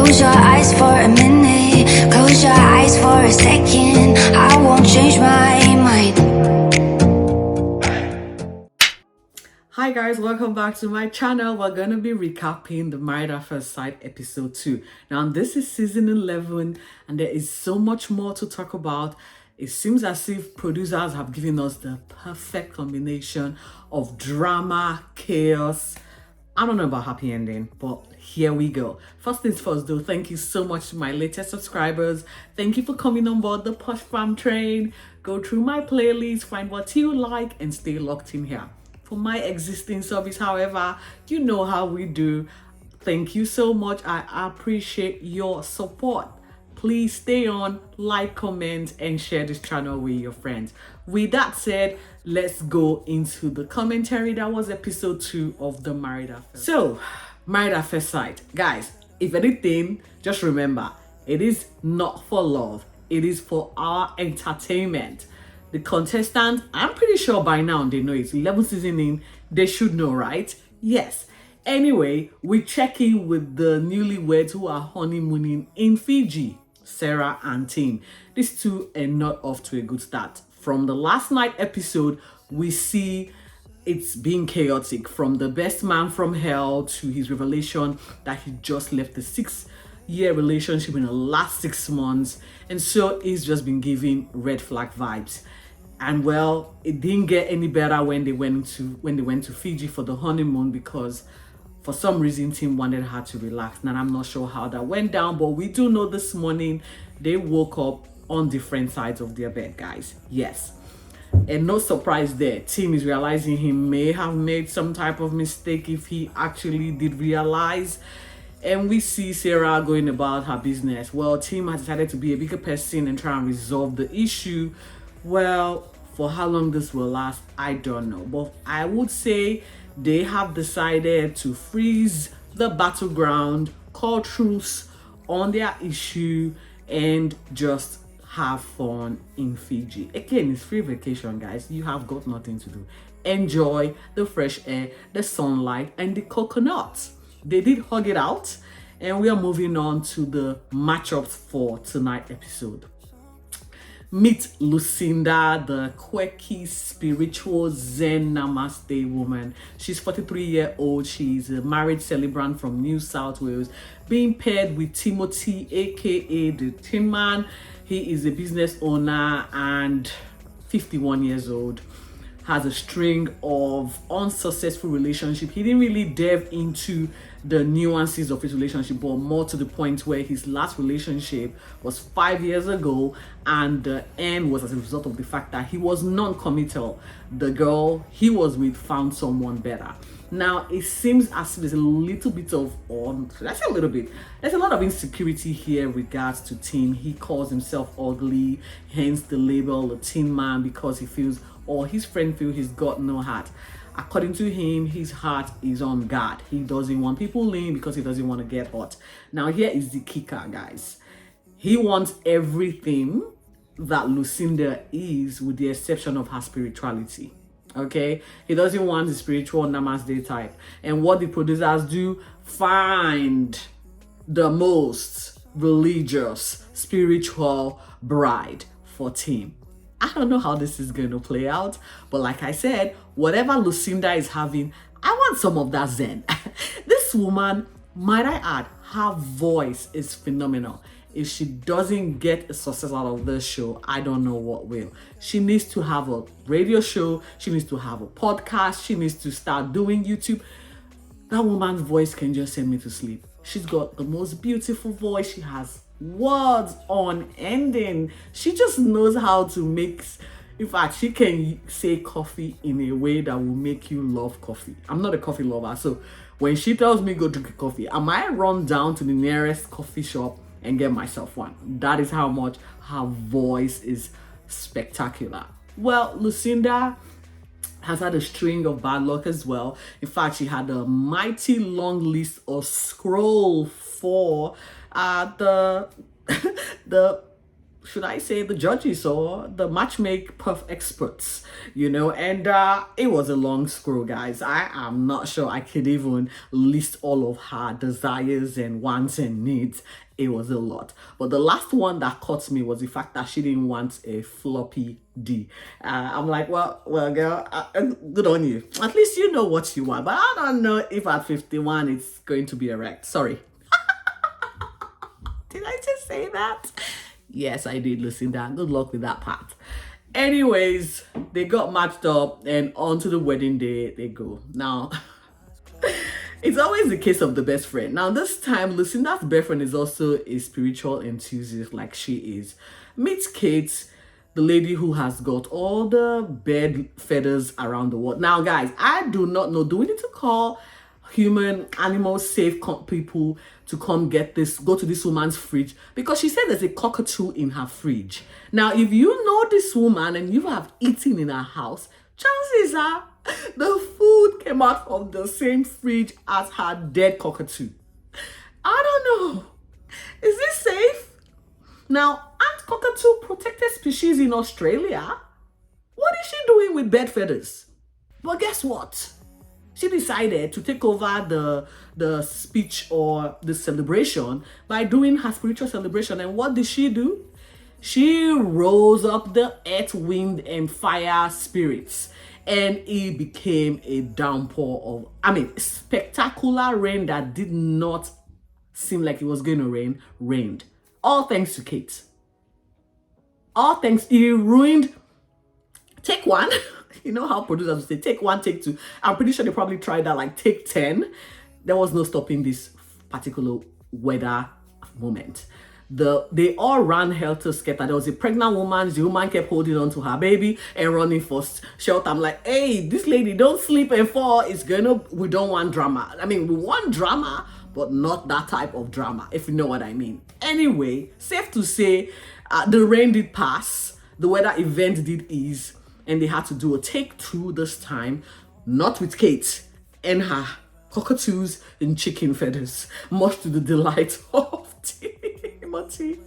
Close your eyes for a minute, close your eyes for a second. I won't change my mind. Hi guys, welcome back to my channel. We're going to be recapping the Married at First Sight episode 2. Now this is season 11 and there is so much more to talk about. It seems as if producers have given us the perfect combination of drama, chaos. I don't know about happy ending, but here we go. First things first though, thank you so much to my latest subscribers. Thank you for coming on board the Posh Fam train. Go through my playlist, find what you like and stay locked in here. For my existing service, however, you know how we do. Thank you so much. I appreciate your support. Please stay on, like, comment, and share this channel with your friends. With that said, let's go into the commentary. That was episode 2 of the Married at First. So, Married at First Sight. Guys, if anything, just remember, it is not for love. It is for our entertainment. The contestants, I'm pretty sure by now they know it's 11 season in, they should know, right? Yes. Anyway, we check in with the newlyweds who are honeymooning in Fiji, Sarah and Tim. These two are not off to a good start. From the last night episode, we see it's being chaotic, from the best man from hell to his revelation that he just left the 6-year relationship in the last 6 months, and so he's just been giving red flag vibes. And well, it didn't get any better when they went to Fiji for the honeymoon, because for some reason Tim wanted her to relax. Now I'm not sure how that went down, but we do know this morning they woke up on different sides of their bed, guys. Yes. And no surprise there, Tim is realizing he may have made some type of mistake if he actually did realize. And we see Sarah going about her business. Well, Tim has decided to be a bigger person and try and resolve the issue. Well, for how long this will last, I don't know. But I would say they have decided to freeze the battleground, call truce on their issue, and just have fun in Fiji. Again, it's free vacation, guys. You have got nothing to do. Enjoy the fresh air, the sunlight, and the coconuts. They did hug it out, and we are moving on to the matchups for tonight's episode. Meet Lucinda, the quirky, spiritual Zen Namaste woman. She's 43-year-old. She's a married celebrant from New South Wales, being paired with Timothy, aka the Tinman. He is a business owner and 51 years old. Has a string of unsuccessful relationships. He didn't really delve into the nuances of his relationship, but more to the point where his last relationship was 5 years ago, and the end was as a result of the fact that he was non-committal. The girl he was with found someone better. Now it seems as if there's a little bit of, let's say a little bit, there's a lot of insecurity here regards to Tim. He calls himself ugly, hence the label the Tin Man, because he feels, or his friend feels, he's got no heart. According to him, his heart is on guard. He doesn't want people lean because he doesn't want to get hurt. Now here is the kicker, guys. He wants everything that Lucinda is, with the exception of her spirituality. Okay, he doesn't want the spiritual namaste type. And what the producers do, find the most religious, spiritual bride for Tim. I don't know how this is going to play out, but like I said, whatever Lucinda is having, I want some of that Zen. This woman, might I add, her voice is phenomenal. If she doesn't get a success out of this show, I don't know what will. She needs to have a radio show. She needs to have a podcast. She needs to start doing YouTube. That woman's voice can just send me to sleep. She's got the most beautiful voice. She has words on ending. She just knows how to mix. In fact, she can say coffee in a way that will make you love coffee. I'm not a coffee lover, so when she tells me go drink a coffee, I might run down to the nearest coffee shop and get myself one. That is how much her voice is spectacular. Well, Lucinda has had a string of bad luck as well. In fact, she had a mighty long list of scroll for the should I say, the judges or the matchmake puff experts, and it was a long scroll, guys. I am not sure I could even list all of her desires and wants and needs. It was a lot. But the last one that caught me was the fact that she didn't want a floppy D. I'm like, well, girl, good on you. At least you know what you want. But I don't know if at 51 it's going to be erect. Sorry. Did I just say that? Yes, I did, Lucinda. Good luck with that part. Anyways, they got matched up and on to the wedding day they go. Now, it's always the case of the best friend. Now, this time, Lucinda's best friend is also a spiritual enthusiast like she is. Meet Kate, the lady who has got all the bird feathers around the world. Now, guys, I do not know. Do we need to call human animal safe people to come go to this woman's fridge? Because she said there's a cockatoo in her fridge. Now, if you know this woman and you have eaten in her house, chances are the food came out from the same fridge as her dead cockatoo. I don't know. Is this safe? Now, aren't cockatoo protected species in Australia? What is she doing with bird feathers? But guess what? She decided to take over the speech or the celebration by doing her spiritual celebration. And what did she do? She rose up the earth, wind, and fire spirits. And it became a downpour of, spectacular rain that did not seem like it was going to rain, rained. All thanks to Kate. All thanks, it ruined, take one. You know how producers would say, take one, take two. I'm pretty sure they probably tried that like take 10. There was no stopping this particular weather moment. They all ran helter-skelter. There was a pregnant woman. The woman kept holding on to her baby and running for shelter. I'm like, hey, this lady, don't sleep and fall. We don't want drama. We want drama, but not that type of drama, if you know what I mean. Anyway, safe to say, the rain did pass. The weather event did ease. And they had to do a take 2 this time, not with Kate and her cockatoos and chicken feathers, much to the delight of Timothy.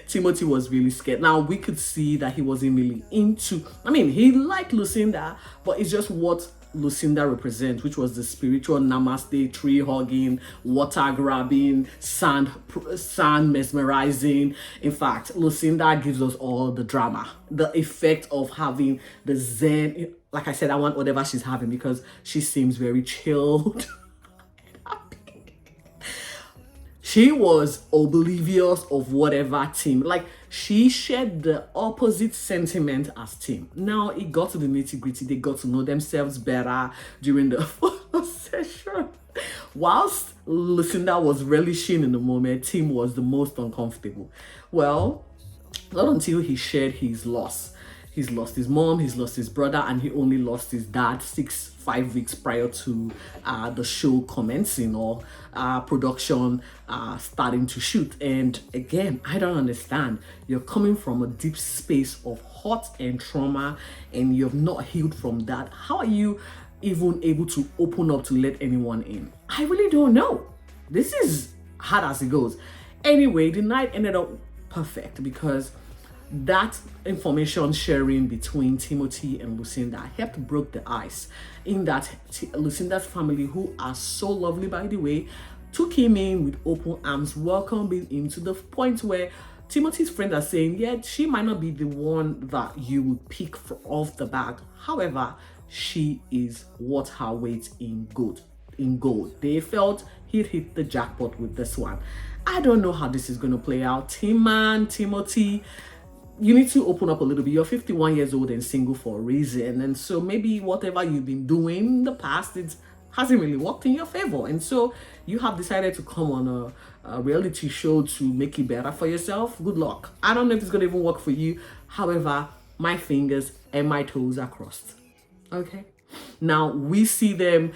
Timothy was really scared. Now, we could see that he wasn't really into, he liked Lucinda, but it's just what Lucinda represents, which was the spiritual namaste, tree hugging, water grabbing, sand mesmerizing. In fact, Lucinda gives us all the drama, the effect of having the zen. Like I said, I want whatever she's having because she seems very chilled. She was oblivious of whatever Tim. Like, she shared the opposite sentiment as Tim. Now, it got to the nitty-gritty. They got to know themselves better during the photo session. Whilst Lucinda was relishing in the moment, Tim was the most uncomfortable. Well, not until he shared his loss. He's lost his mom, he's lost his brother, and he only lost his dad 5 weeks prior to the show commencing or production starting to shoot. And again, I don't understand. You're coming from a deep space of hurt and trauma and you've not healed from that. How are you even able to open up to let anyone in? I really don't know. This is hard as it goes. Anyway, the night ended up perfect because that information sharing between Timothy and Lucinda helped broke the ice, in that Lucinda's family, who are so lovely by the way, took him in with open arms, welcoming him to the point where Timothy's friends are saying, yeah, she might not be the one that you would pick off the bat. However, she is worth her weight in gold. They felt he'd hit the jackpot with this one. I don't know how this is going to play out. Tinman, Timothy, you need to open up a little bit. You're 51 years old and single for a reason. And so maybe whatever you've been doing in the past, it hasn't really worked in your favor. And so you have decided to come on a reality show to make it better for yourself. Good luck. I don't know if it's going to even work for you. However, my fingers and my toes are crossed. Okay. Now we see them,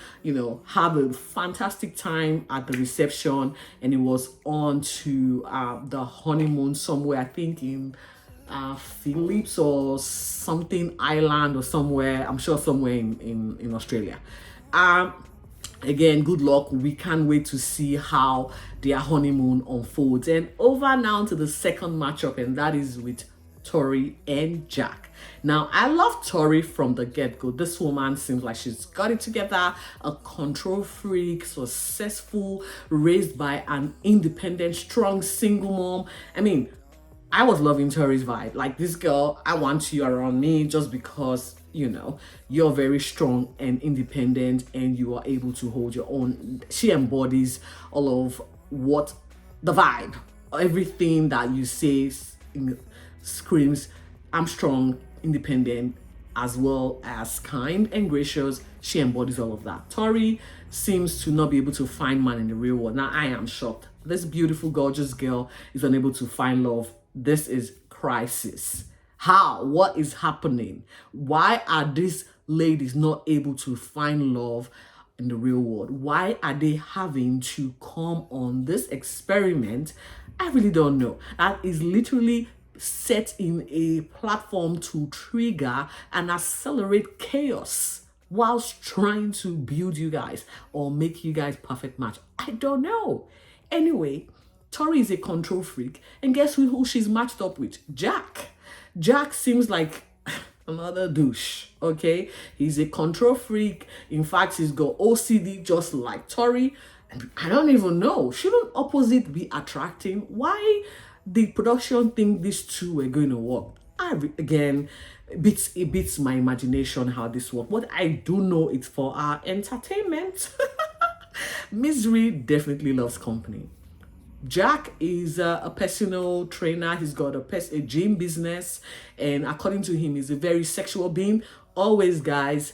have a fantastic time at the reception, and it was on to the honeymoon somewhere, I think in Philips or something island or somewhere, I'm sure somewhere in Australia. Again, good luck. We can't wait to see how their honeymoon unfolds. And over now to the second matchup, and that is with Tori and Jack. Now, I love Tori from the get-go. This woman seems like she's got it together, a control freak, successful, raised by an independent, strong single mom. I mean, I was loving Tori's vibe. Like, this girl, I want you around me just because, you know, you're very strong and independent and you are able to hold your own. She embodies all of what the vibe, everything that you say screams, I'm strong, independent, as well as kind and gracious. She embodies all of that. Tori seems to not be able to find man in the real world. Now, I am shocked. This beautiful, gorgeous girl is unable to find love. This is crisis. How? What is happening? Why are these ladies not able to find love in the real world? Why are they having to come on this experiment? I really don't know. That is literally set in a platform to trigger and accelerate chaos whilst trying to build you guys or make you guys perfect match. I don't know. Anyway, Tori is a control freak, and guess who she's matched up with? Jack. Jack seems like another douche, okay? He's a control freak. In fact, he's got OCD just like Tori. And I don't even know. Shouldn't opposite be attracting? Why the production think these two were going to work? Again, it beats my imagination how this works. What I do know, it's for our entertainment. Misery definitely loves company. Jack is a personal trainer. He's got a gym business, and according to him, he's a very sexual being. Always, guys,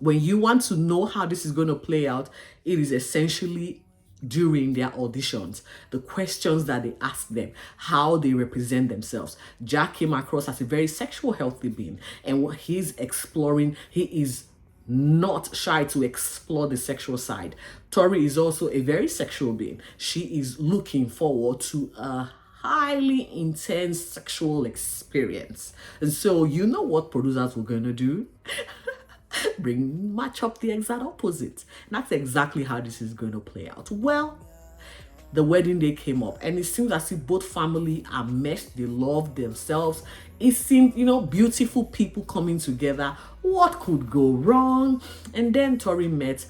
when you want to know how this is going to play out, it is essentially during their auditions, the questions that they ask them, how they represent themselves. Jack came across as a very sexual, healthy being, and what he's exploring, he is not shy to explore the sexual side. Tori is also a very sexual being. She is looking forward to a highly intense sexual experience. And so, you know what producers were going to do? Match up the exact opposite. And that's exactly how this is going to play out. Well, the wedding day came up, and it seems as if both family are meshed. They love themselves. It seemed, you know, beautiful people coming together. What could go wrong? And then Tori met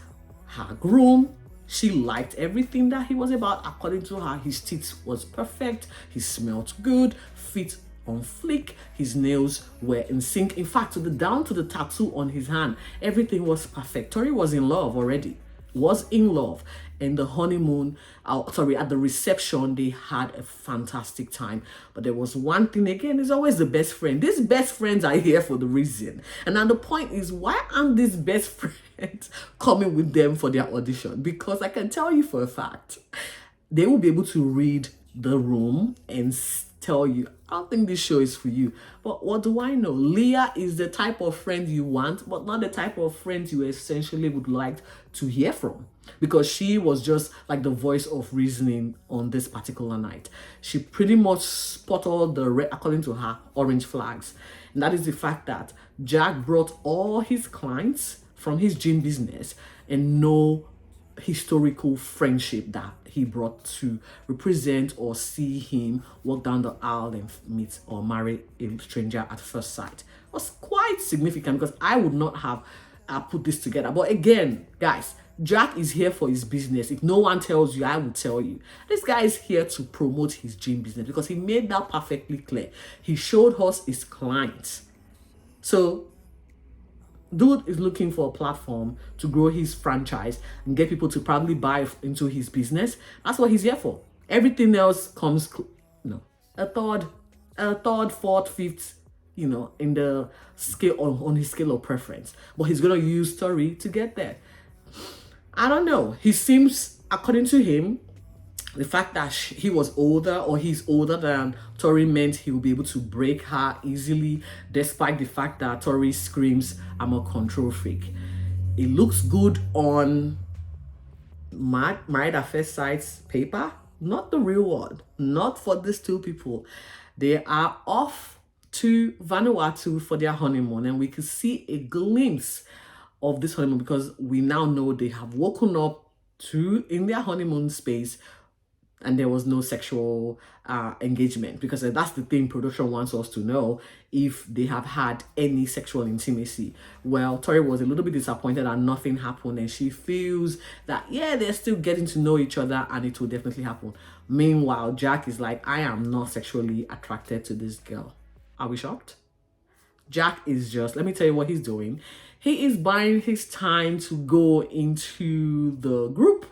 her groom. She liked everything that he was about. According to her, his teeth was perfect. He smelled good, fit on flick. His nails were in sync. In fact, down to the tattoo on his hand, everything was perfect. Tori was in love already. Was in love. And the honeymoon, at the reception, they had a fantastic time. But there was one thing, again, it's always the best friend. These best friends are here for the reason. And now the point is, why aren't these best friends coming with them for their audition? Because I can tell you for a fact, they will be able to read the room and tell you, I don't think this show is for you. But what do I know? Leah is the type of friend you want, but not the type of friend you essentially would like to hear from. Because she was just like the voice of reasoning on this particular night. She pretty much spotted the red, according to her, orange flags. And that is the fact that Jack brought all his clients from his gym business and no historical friendship that he brought to represent or see him walk down the aisle and meet or marry a stranger at first sight. It was quite significant because I would not have put this together. But again, guys, Jack is here for his business. If no one tells you, I will tell you. This guy is here to promote his gym business because he made that perfectly clear. He showed us his clients. So dude is looking for a platform to grow his franchise and get people to probably buy into his business. That's what he's here for. Everything else comes, a third, fourth, fifth, in the scale on his scale of preference. But he's gonna use Tori to get there. I don't know. He seems, according to him, the fact that he was older or he's older than Tori meant he will be able to break her easily, despite the fact that Tori screams, I'm a control freak. It looks good on Married at First Sight's paper, not the real world, not for these two people. They are off to Vanuatu for their honeymoon, and we can see a glimpse of this honeymoon because we now know they have woken up in their honeymoon space and there was no sexual engagement, because that's the thing production wants us to know, if they have had any sexual intimacy. Well, Tori was a little bit disappointed that nothing happened, and she feels that, yeah, they're still getting to know each other and it will definitely happen. Meanwhile, Jack is like, I am not sexually attracted to this girl. Are we shocked? Jack is just, let me tell you what he's doing. He is buying his time to go into the group,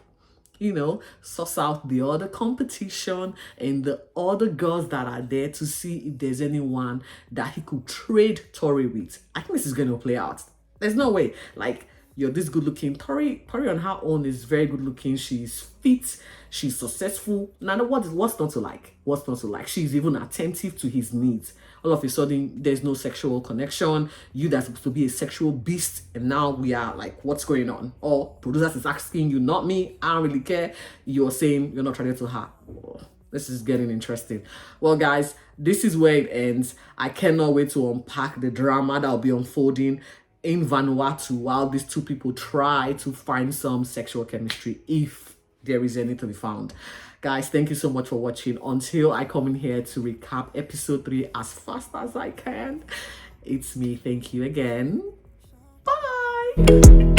you know, suss out the other competition and the other girls that are there, to see if there's anyone that he could trade Tori with. I think this is going to play out. There's no way. Like, you're this good looking. Tori on her own is very good looking. She's fit. She's successful. Now, what's not to like? What's not to like? She's even attentive to his needs. All of a sudden, there's no sexual connection. You that's supposed to be a sexual beast, and now we are like, what's going on? Or producers is asking you, not me. I don't really care. You're saying you're not attracted to her. Oh, this is getting interesting. Well, guys, this is where it ends. I cannot wait to unpack the drama that will be unfolding in Vanuatu while these two people try to find some sexual chemistry, if there is any to be found. Guys, thank you so much for watching. Until I come in here to recap episode 3 as fast as I can, it's me. Thank you again. Bye.